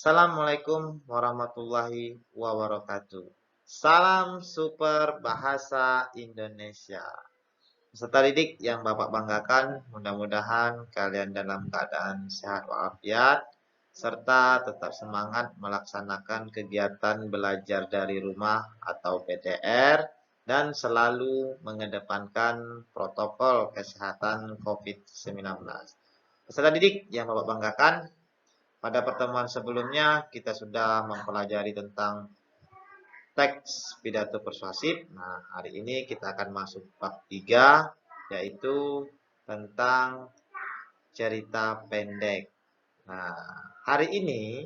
Assalamualaikum warahmatullahi wabarakatuh. Salam super bahasa Indonesia. Peserta didik yang Bapak banggakan, mudah-mudahan kalian dalam keadaan sehat walafiat, serta tetap semangat melaksanakan kegiatan belajar dari rumah atau PTR, dan selalu mengedepankan protokol kesehatan COVID-19. Peserta didik yang Bapak banggakan, pada pertemuan sebelumnya kita sudah mempelajari tentang teks pidato persuasif. Nah, hari ini kita akan masuk bab 3, yaitu tentang cerita pendek. Nah, hari ini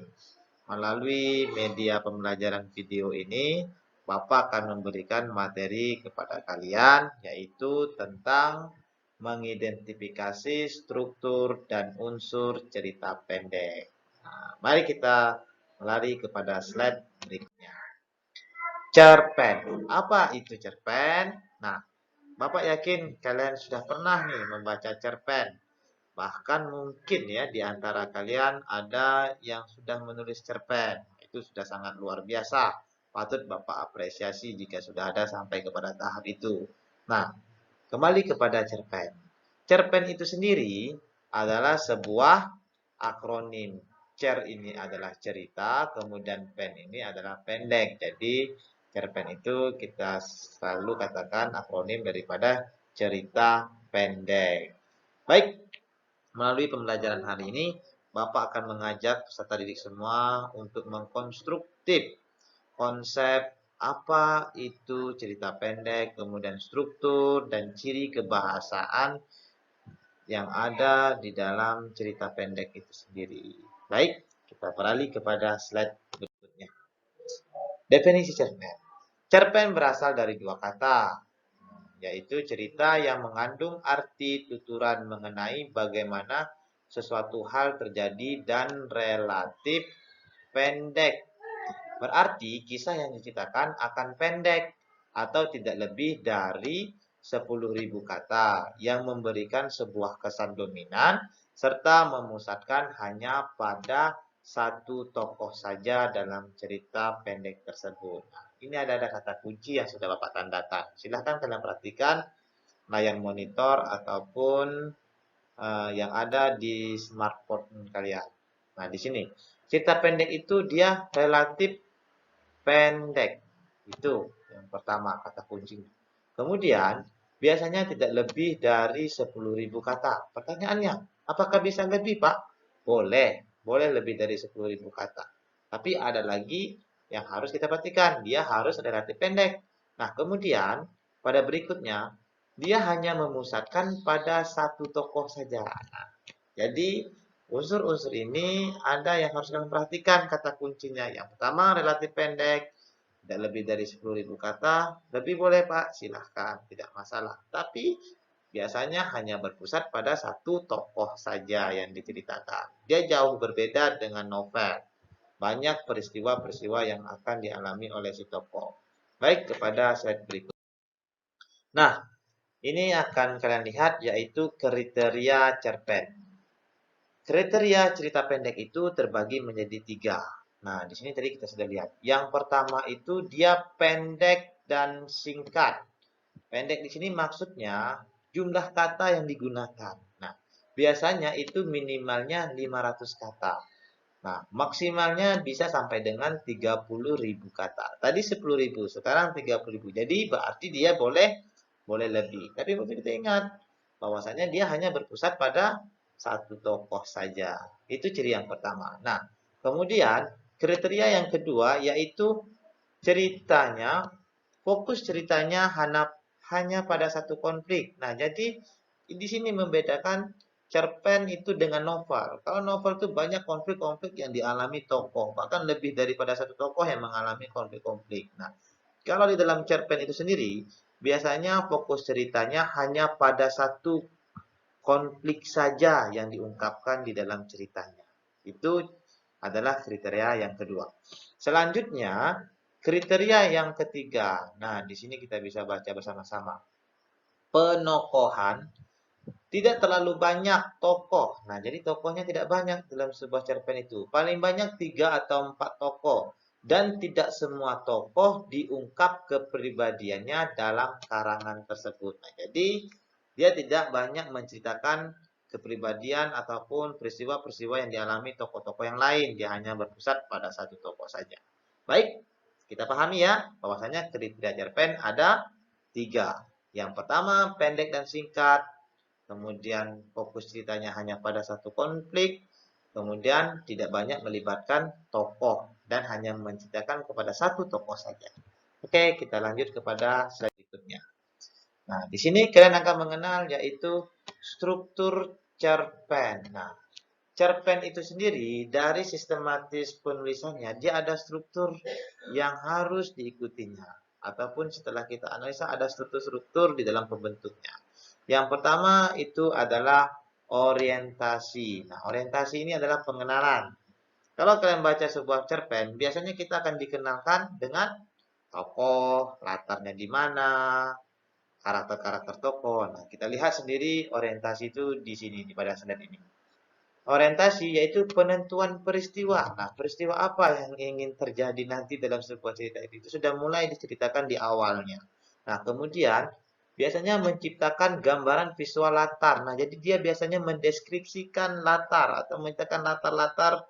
melalui media pembelajaran video ini, Bapak akan memberikan materi kepada kalian, yaitu tentang mengidentifikasi struktur dan unsur cerita pendek. Nah, mari kita lari kepada slide berikutnya. Cerpen. Apa itu cerpen? Nah, Bapak yakin kalian sudah pernah nih membaca cerpen. Bahkan mungkin ya di antara kalian ada yang sudah menulis cerpen. Itu sudah sangat luar biasa. Patut Bapak apresiasi jika sudah ada sampai kepada tahap itu. Nah, kembali kepada cerpen. Cerpen itu sendiri adalah sebuah akronim. Cer ini adalah cerita, kemudian pen ini adalah pendek. Jadi cerpen itu kita selalu katakan akronim daripada cerita pendek. Baik, melalui pembelajaran hari ini, Bapak akan mengajak peserta didik semua untuk mengkonstruktif konsep apa itu cerita pendek, kemudian struktur dan ciri kebahasaan yang ada di dalam cerita pendek itu sendiri. Baik, kita beralih kepada slide berikutnya. Definisi cerpen. Cerpen berasal dari dua kata, yaitu cerita yang mengandung arti tuturan mengenai bagaimana sesuatu hal terjadi dan relatif pendek. Berarti kisah yang diceritakan akan pendek atau tidak lebih dari 10.000 kata yang memberikan sebuah kesan dominan serta memusatkan hanya pada satu tokoh saja dalam cerita pendek tersebut. Nah, ini ada kata kunci yang sudah Bapak tandakan. Silahkan kalian perhatikan layar monitor ataupun yang ada di smartphone kalian. Nah, di sini cerita pendek itu dia relatif pendek. Itu yang pertama kata kuncinya. Kemudian biasanya tidak lebih dari 10.000 kata. Pertanyaannya, apakah bisa lebih, Pak? Boleh, boleh lebih dari 10.000 kata. Tapi ada lagi yang harus kita perhatikan, dia harus relatif pendek. Nah, kemudian pada berikutnya dia hanya memusatkan pada satu tokoh saja. Nah, jadi unsur-unsur ini ada yang harus kalian perhatikan kata kuncinya. Yang pertama relatif pendek, tidak lebih dari 10.000 kata, lebih boleh Pak, silahkan, tidak masalah. Tapi biasanya hanya berpusat pada satu tokoh saja yang diceritakan. Dia jauh berbeda dengan novel. Banyak peristiwa-peristiwa yang akan dialami oleh si tokoh. Baik, kepada slide berikut. Nah, ini akan kalian lihat yaitu kriteria cerpen. Kriteria cerita pendek itu terbagi menjadi 3. Nah, di sini tadi kita sudah lihat. Yang pertama itu dia pendek dan singkat. Pendek di sini maksudnya jumlah kata yang digunakan. Nah, biasanya itu minimalnya 500 kata. Nah, maksimalnya bisa sampai dengan 30.000 kata. Tadi 10.000, sekarang 30.000. Jadi berarti dia boleh lebih. Tapi perlu kita ingat bahwasanya dia hanya berpusat pada satu tokoh saja. Itu ciri yang pertama. Nah, kemudian kriteria yang kedua yaitu ceritanya, fokus ceritanya hanya pada satu konflik. Nah, jadi di sini membedakan cerpen itu dengan novel. Kalau novel itu banyak konflik-konflik yang dialami tokoh, bahkan lebih daripada satu tokoh yang mengalami konflik-konflik. Nah, kalau di dalam cerpen itu sendiri, biasanya fokus ceritanya hanya pada satu konflik saja yang diungkapkan di dalam ceritanya. Itu adalah kriteria yang kedua. Selanjutnya, kriteria yang ketiga. Nah, di sini kita bisa baca bersama-sama. Penokohan Tidak terlalu banyak tokoh. Nah, jadi tokohnya tidak banyak dalam sebuah cerpen itu. Paling banyak 3 atau 4 tokoh. Dan tidak semua tokoh diungkap kepribadiannya dalam karangan tersebut. Nah, jadi dia tidak banyak menceritakan kepribadian ataupun peristiwa-peristiwa yang dialami tokoh-tokoh yang lain. Dia hanya berpusat pada satu tokoh saja. Baik, kita pahami ya, bahwasanya kriteria cerpen ada 3. Yang pertama, pendek dan singkat. Kemudian fokus ceritanya hanya pada satu konflik, kemudian tidak banyak melibatkan tokoh dan hanya menceritakan kepada satu tokoh saja. Oke, kita lanjut kepada slide berikutnya. Nah, di sini kalian akan mengenal yaitu struktur cerpen. Nah, cerpen itu sendiri dari sistematis penulisannya dia ada struktur yang harus diikutinya ataupun setelah kita analisa ada struktur-struktur di dalam pembentuknya. Yang pertama itu adalah orientasi. Nah, orientasi ini adalah pengenalan. Kalau kalian baca sebuah cerpen, biasanya kita akan dikenalkan dengan tokoh, latarnya di mana, karakter-karakter tokoh. Nah, kita lihat sendiri orientasi itu di sini pada slide ini. Orientasi yaitu penentuan peristiwa. Nah, peristiwa apa yang ingin terjadi nanti dalam sebuah cerita itu sudah mulai diceritakan di awalnya. Nah, kemudian biasanya menciptakan gambaran visual latar. Nah, jadi dia biasanya mendeskripsikan latar atau menciptakan latar-latar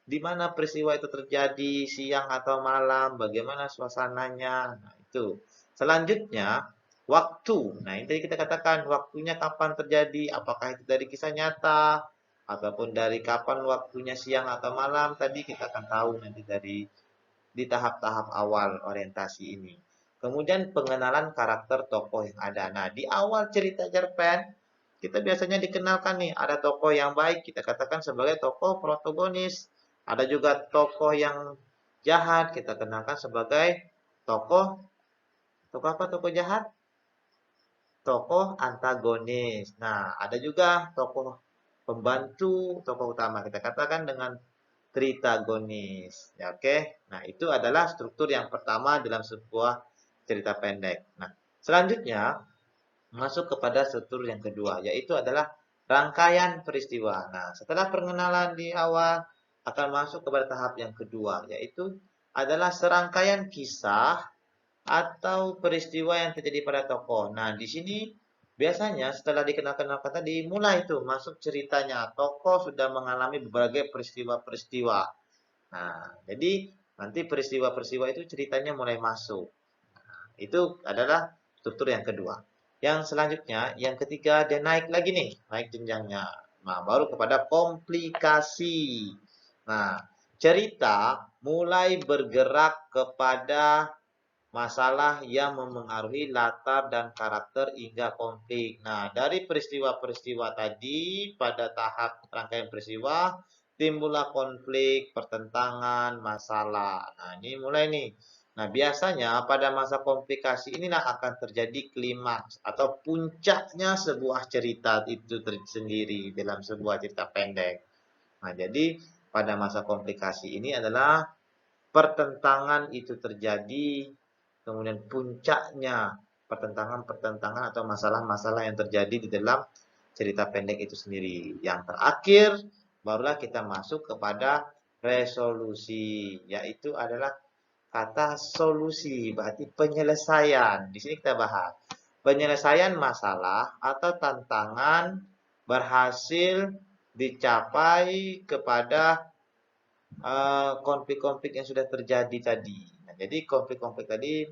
di mana peristiwa itu terjadi, siang atau malam, bagaimana suasananya. Nah, itu. Selanjutnya, waktu. Nah, ini tadi kita katakan waktunya kapan terjadi, apakah itu dari kisah nyata, ataupun dari kapan waktunya siang atau malam, tadi kita akan tahu nanti dari di tahap-tahap awal orientasi ini. Kemudian pengenalan karakter tokoh yang ada. Nah, di awal cerita cerpen, kita biasanya dikenalkan nih, ada tokoh yang baik, kita katakan sebagai tokoh protagonis. Ada juga tokoh yang jahat, kita kenalkan sebagai tokoh, tokoh apa tokoh jahat? Tokoh antagonis. Nah, ada juga tokoh pembantu, tokoh utama. Kita katakan dengan tritagonis. Ya, oke. Nah, itu adalah struktur yang pertama dalam sebuah cerita pendek. Nah, selanjutnya masuk kepada struktur yang kedua, yaitu adalah rangkaian peristiwa. Nah, setelah pengenalan di awal akan masuk kepada tahap yang kedua, yaitu adalah serangkaian kisah atau peristiwa yang terjadi pada tokoh. Nah, di sini biasanya setelah dikenal-kenalkan tadi, mulai itu masuk ceritanya. Tokoh sudah mengalami berbagai peristiwa-peristiwa. Nah, jadi nanti peristiwa-peristiwa itu ceritanya mulai masuk. Itu adalah struktur yang kedua. Yang selanjutnya, yang ketiga, dia naik lagi nih, naik jenjangnya. Nah, baru kepada komplikasi. Nah, cerita mulai bergerak kepada masalah yang memengaruhi latar dan karakter hingga konflik. Nah, dari peristiwa-peristiwa tadi, pada tahap rangkaian peristiwa, timbullah konflik, pertentangan, masalah. Nah, ini mulai nih. Nah, biasanya pada masa komplikasi inilah akan terjadi klimaks atau puncaknya sebuah cerita itu sendiri dalam sebuah cerita pendek. Nah, jadi pada masa komplikasi ini adalah pertentangan itu terjadi, kemudian puncaknya pertentangan-pertentangan atau masalah-masalah yang terjadi di dalam cerita pendek itu sendiri. Yang terakhir, barulah kita masuk kepada resolusi, yaitu adalah kata solusi, berarti penyelesaian. Di sini kita bahas penyelesaian masalah atau tantangan berhasil dicapai kepada konflik-konflik yang sudah terjadi tadi. Nah, jadi konflik-konflik tadi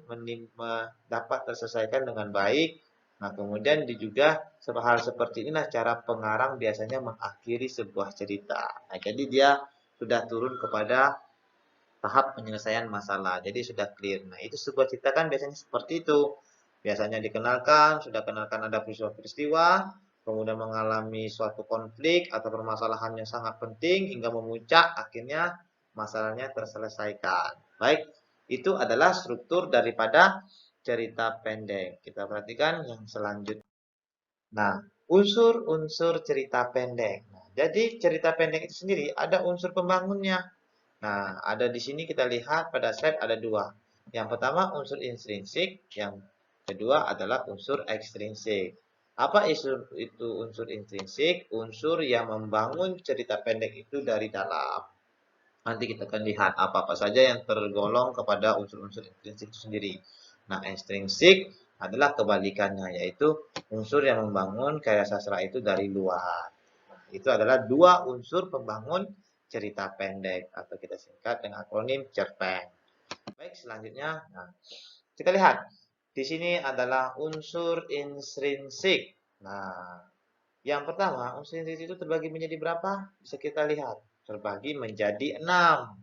dapat terselesaikan dengan baik. Nah, kemudian juga hal seperti inilah cara pengarang biasanya mengakhiri sebuah cerita. Nah, jadi dia sudah turun kepada tahap penyelesaian masalah. Jadi sudah clear. Nah, itu sebuah cerita kan biasanya seperti itu. Biasanya dikenalkan, sudah kenalkan ada peristiwa-peristiwa, kemudian mengalami suatu konflik atau permasalahan yang sangat penting hingga memuncak, akhirnya masalahnya terselesaikan. Baik, itu adalah struktur daripada cerita pendek. Kita perhatikan yang selanjutnya. Nah, unsur-unsur cerita pendek. Nah, jadi cerita pendek itu sendiri ada unsur pembangunnya. Nah, ada di sini kita lihat pada slide ada dua. Yang pertama unsur intrinsik, yang kedua adalah unsur ekstrinsik. Apa itu unsur intrinsik? Unsur yang membangun cerita pendek itu dari dalam. Nanti kita akan lihat apa-apa saja yang tergolong kepada unsur-unsur intrinsik itu sendiri. Nah, ekstrinsik adalah kebalikannya, yaitu unsur yang membangun karya sastra itu dari luar. Nah, itu adalah dua unsur pembangun cerita pendek atau kita singkat dengan akronim cerpen. Baik, selanjutnya, nah, kita lihat di sini adalah unsur intrinsik. Nah, yang pertama, unsur intrinsik itu terbagi menjadi berapa? Bisa kita lihat, terbagi menjadi 6.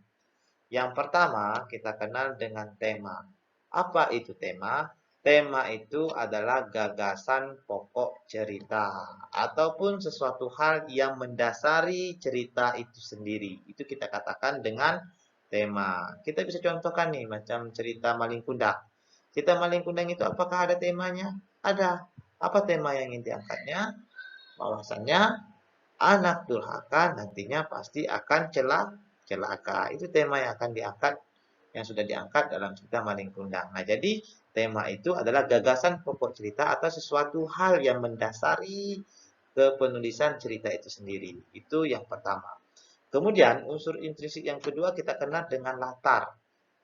Yang pertama, kita kenal dengan tema. Apa itu tema? Tema itu adalah gagasan pokok cerita ataupun sesuatu hal yang mendasari cerita itu sendiri. Itu kita katakan dengan tema. Kita bisa contohkan nih macam cerita Malin Kundang. Cerita Malin Kundang itu apakah ada temanya? Ada. Apa tema yang ingin diangkatnya? Bahwasannya anak durhaka nantinya pasti akan celaka. Itu tema yang akan diangkat, yang sudah diangkat dalam cerita Malin Kundang. Nah, jadi tema itu adalah gagasan pokok cerita atau sesuatu hal yang mendasari kepenulisan cerita itu sendiri. Itu yang pertama. Kemudian unsur intrinsik yang kedua kita kenal dengan latar.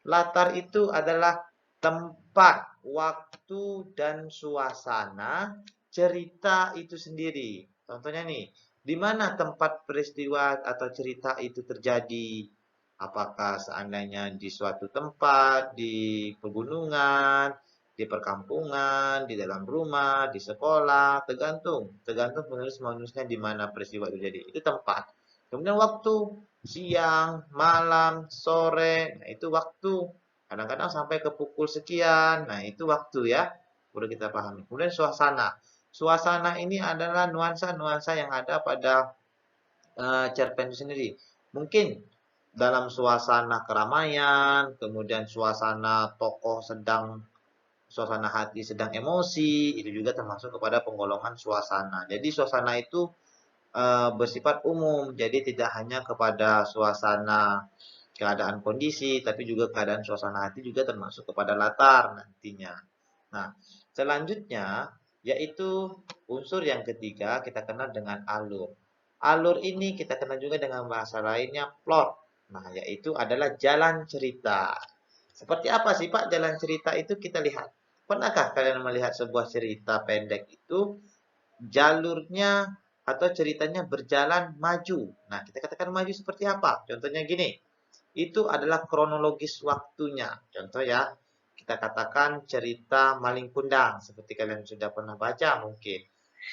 Latar itu adalah tempat, waktu, dan suasana cerita itu sendiri. Contohnya nih, di mana tempat peristiwa atau cerita itu terjadi? Apakah seandainya di suatu tempat, di pegunungan, di perkampungan, di dalam rumah, di sekolah, tergantung penulis-penulisnya di mana peristiwa itu terjadi. Itu tempat. Kemudian waktu, siang, malam, sore, nah itu waktu. Kadang-kadang sampai ke pukul sekian, nah itu waktu ya. Udah kita pahami. Kemudian suasana. Suasana ini adalah nuansa-nuansa yang ada pada cerpen itu sendiri. Mungkin dalam suasana keramaian, kemudian suasana hati sedang emosi, itu juga termasuk kepada penggolongan suasana. Jadi suasana itu bersifat umum, jadi tidak hanya kepada suasana keadaan kondisi, tapi juga keadaan suasana hati juga termasuk kepada latar nantinya. Nah, selanjutnya yaitu unsur yang ketiga kita kenal dengan alur. Alur ini kita kenal juga dengan bahasa lainnya plot. Nah, yaitu adalah jalan cerita. Seperti apa sih Pak jalan cerita itu kita lihat. Pernahkah kalian melihat sebuah cerita pendek itu jalurnya atau ceritanya berjalan maju? Nah, kita katakan maju seperti apa? Contohnya gini, itu adalah kronologis waktunya. Contoh ya, kita katakan cerita Malin Kundang, seperti kalian sudah pernah baca mungkin.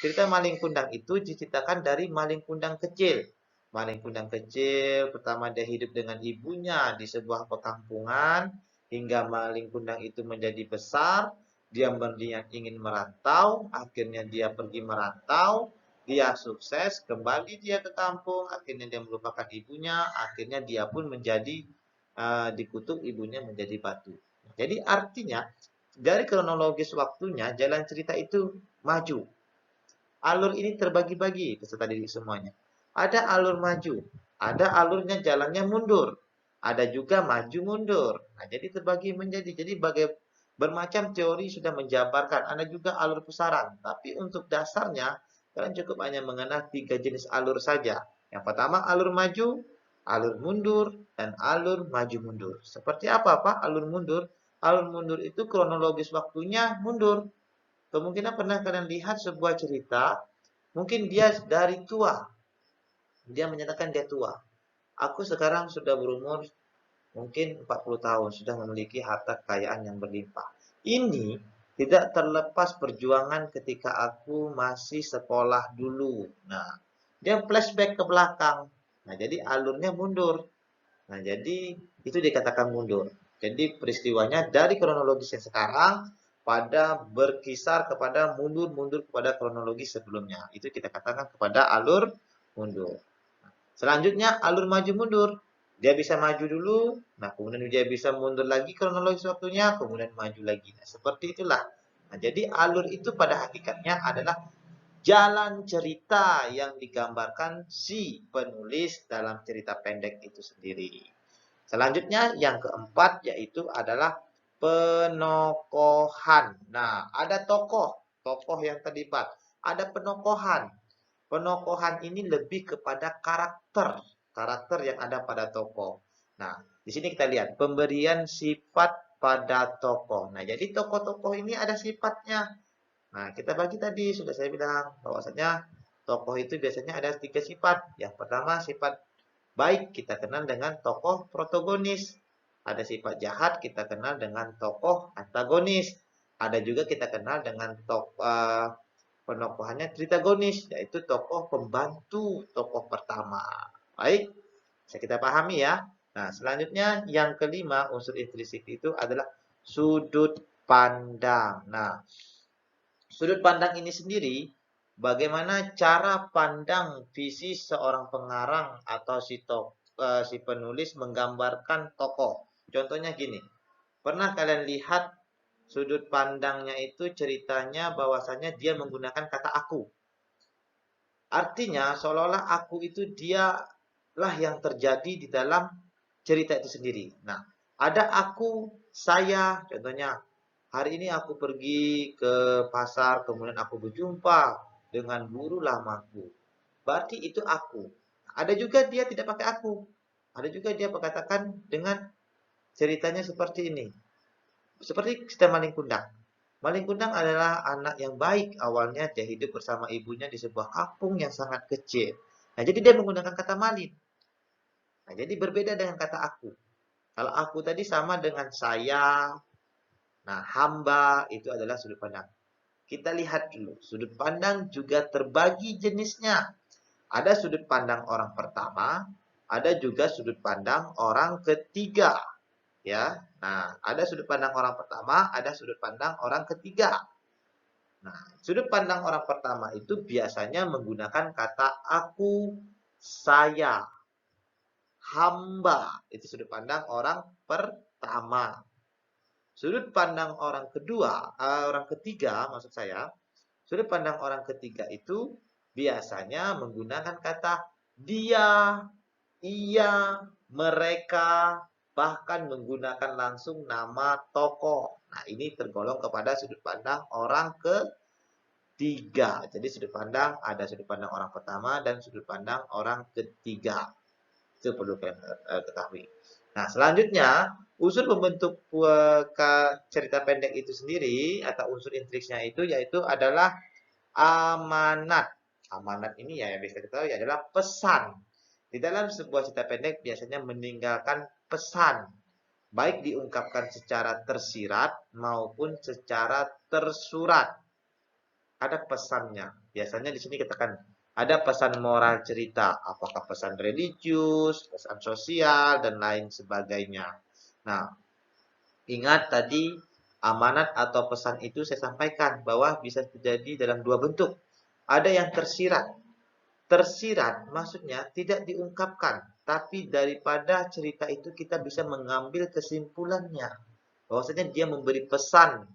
Cerita Malin Kundang itu diceritakan dari Malin Kundang kecil. Malin Kundang kecil, pertama dia hidup dengan ibunya di sebuah perkampungan, hingga Malin Kundang itu menjadi besar, dia berniat ingin merantau, akhirnya dia pergi merantau, dia sukses, kembali dia ke kampung, akhirnya dia melupakan ibunya, akhirnya dia pun menjadi dikutuk ibunya menjadi batu. Jadi artinya dari kronologis waktunya jalan cerita itu maju. Alur ini terbagi-bagi peserta didik semuanya. Ada alur maju, ada alurnya jalannya mundur, ada juga maju mundur. Nah, jadi terbagi menjadi bermacam teori sudah menjabarkan. Ada juga alur pusaran, tapi untuk dasarnya kalian cukup hanya mengenal 3 jenis alur saja. Yang pertama alur maju, alur mundur, dan alur maju mundur. Seperti apa Pak alur mundur? Alur mundur itu kronologis waktunya mundur. Kemungkinan pernah kalian lihat sebuah cerita, mungkin dia dari tua, dia menyatakan dia tua. Aku sekarang sudah berumur mungkin 40 tahun, sudah memiliki harta kekayaan yang berlimpah. Ini tidak terlepas perjuangan ketika aku masih sekolah dulu. Nah, dia flashback ke belakang. Nah, jadi alurnya mundur. Nah, jadi itu dikatakan mundur. Jadi peristiwanya dari kronologisnya sekarang pada berkisar kepada mundur-mundur kepada kronologi sebelumnya. Itu kita katakan kepada alur mundur. Selanjutnya alur maju mundur. Dia bisa maju dulu, nah kemudian dia bisa mundur lagi kronologis waktunya, kemudian maju lagi. Nah, seperti itulah. Nah, jadi alur itu pada hakikatnya adalah jalan cerita yang digambarkan si penulis dalam cerita pendek itu sendiri. Selanjutnya yang keempat yaitu adalah penokohan. Nah, ada tokoh yang terlibat. ada penokohan. Penokohan ini lebih kepada karakter yang ada pada tokoh. Nah, di sini kita lihat pemberian sifat pada tokoh. Nah, jadi tokoh-tokoh ini ada sifatnya. Nah, kita bagi tadi sudah saya bilang bahwasanya tokoh itu biasanya ada 3 sifat. Yang pertama sifat baik kita kenal dengan tokoh protagonis. Ada sifat jahat kita kenal dengan tokoh antagonis. Ada juga kita kenal dengan tokoh penokohannya tritagonis, yaitu tokoh pembantu tokoh pertama. Baik, bisa kita pahami ya. Nah, selanjutnya yang kelima unsur intrinsik itu adalah sudut pandang. Nah, sudut pandang ini sendiri bagaimana cara pandang visi seorang pengarang atau si penulis menggambarkan tokoh. Contohnya gini, pernah kalian lihat sudut pandangnya itu ceritanya bahwasanya dia menggunakan kata aku. Artinya seolah-olah aku itu dialah yang terjadi di dalam cerita itu sendiri. Nah, ada aku, saya, contohnya hari ini aku pergi ke pasar, kemudian aku berjumpa dengan guru lamaku. Berarti itu aku. Ada juga dia tidak pakai aku. Ada juga dia berkatakan dengan ceritanya seperti ini. Seperti cerita Malin Kundang. Malin Kundang adalah anak yang baik. Awalnya dia hidup bersama ibunya di sebuah kampung yang sangat kecil. Nah, jadi dia menggunakan kata malin. Nah, jadi berbeda dengan kata aku. Kalau aku tadi sama dengan saya. Nah, hamba itu adalah sudut pandang. Kita lihat dulu. Sudut pandang juga terbagi jenisnya. Ada sudut pandang orang pertama, ada juga sudut pandang orang ketiga. Ya, nah ada sudut pandang orang pertama, ada sudut pandang orang ketiga. Nah, sudut pandang orang pertama itu biasanya menggunakan kata aku, saya, hamba. Itu sudut pandang orang pertama. Sudut pandang orang kedua, orang ketiga maksud saya, sudut pandang orang ketiga itu biasanya menggunakan kata dia, ia, mereka, bahkan menggunakan langsung nama tokoh. Nah, ini tergolong kepada sudut pandang orang ketiga. Jadi sudut pandang ada sudut pandang orang pertama dan sudut pandang orang ketiga. Itu perlu kalian ketahui. Nah, selanjutnya unsur pembentuk cerita pendek itu sendiri atau unsur intriksnya itu yaitu adalah amanat. Amanat ini ya yang bisa kita tahu adalah pesan. Di dalam sebuah cerita pendek biasanya meninggalkan pesan, baik diungkapkan secara tersirat maupun secara tersurat. Ada pesannya. Biasanya di sini kita kan ada pesan moral cerita, apakah pesan religius, pesan sosial, dan lain sebagainya. Nah, ingat tadi amanat atau pesan itu saya sampaikan bahwa bisa terjadi dalam dua bentuk. Ada yang tersirat. Tersirat maksudnya tidak diungkapkan, tapi daripada cerita itu kita bisa mengambil kesimpulannya. Bahwasanya dia memberi pesan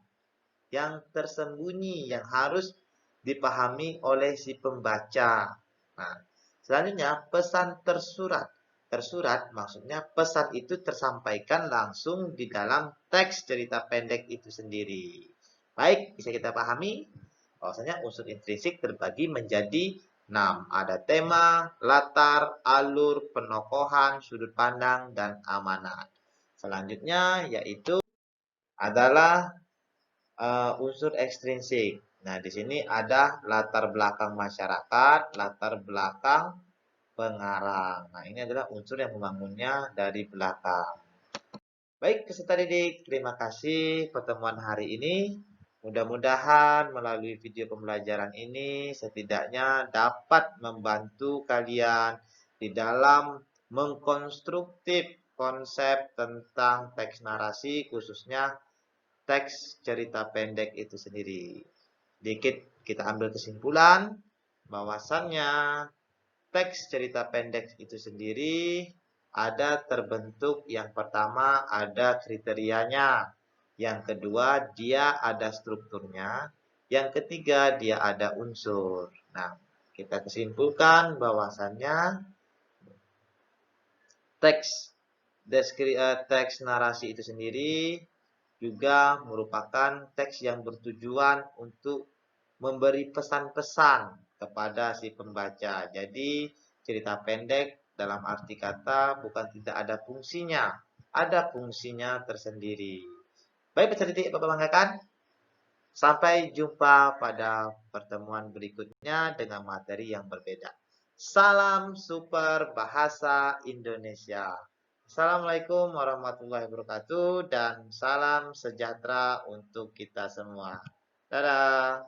yang tersembunyi yang harus dipahami oleh si pembaca. Nah, selanjutnya pesan tersurat. Tersurat maksudnya pesan itu tersampaikan langsung di dalam teks cerita pendek itu sendiri. Baik, bisa kita pahami bahwasanya unsur intrinsik terbagi menjadi 6. Ada tema, latar, alur, penokohan, sudut pandang, dan amanat. Selanjutnya yaitu adalah unsur ekstrinsik. Nah, di sini ada latar belakang masyarakat, latar belakang pengarang. Nah, ini adalah unsur yang membangunnya dari belakang. Baik, peserta didik, terima kasih pertemuan hari ini. Mudah-mudahan melalui video pembelajaran ini setidaknya dapat membantu kalian di dalam mengkonstruktif konsep tentang teks narasi, khususnya teks cerita pendek itu sendiri. Dikit kita ambil kesimpulan bahwasannya teks cerita pendek itu sendiri ada terbentuk, yang pertama ada kriterianya, yang kedua dia ada strukturnya, yang ketiga dia ada unsur. Nah, kita kesimpulkan bahwasannya teks narasi itu sendiri juga merupakan teks yang bertujuan untuk memberi pesan-pesan kepada si pembaca. Jadi cerita pendek dalam arti kata bukan tidak ada fungsinya, ada fungsinya tersendiri. Baik peserta didik Bapak banggakan. Sampai jumpa pada pertemuan berikutnya dengan materi yang berbeda. Salam super bahasa Indonesia. Assalamualaikum warahmatullahi wabarakatuh dan salam sejahtera untuk kita semua. Dadah.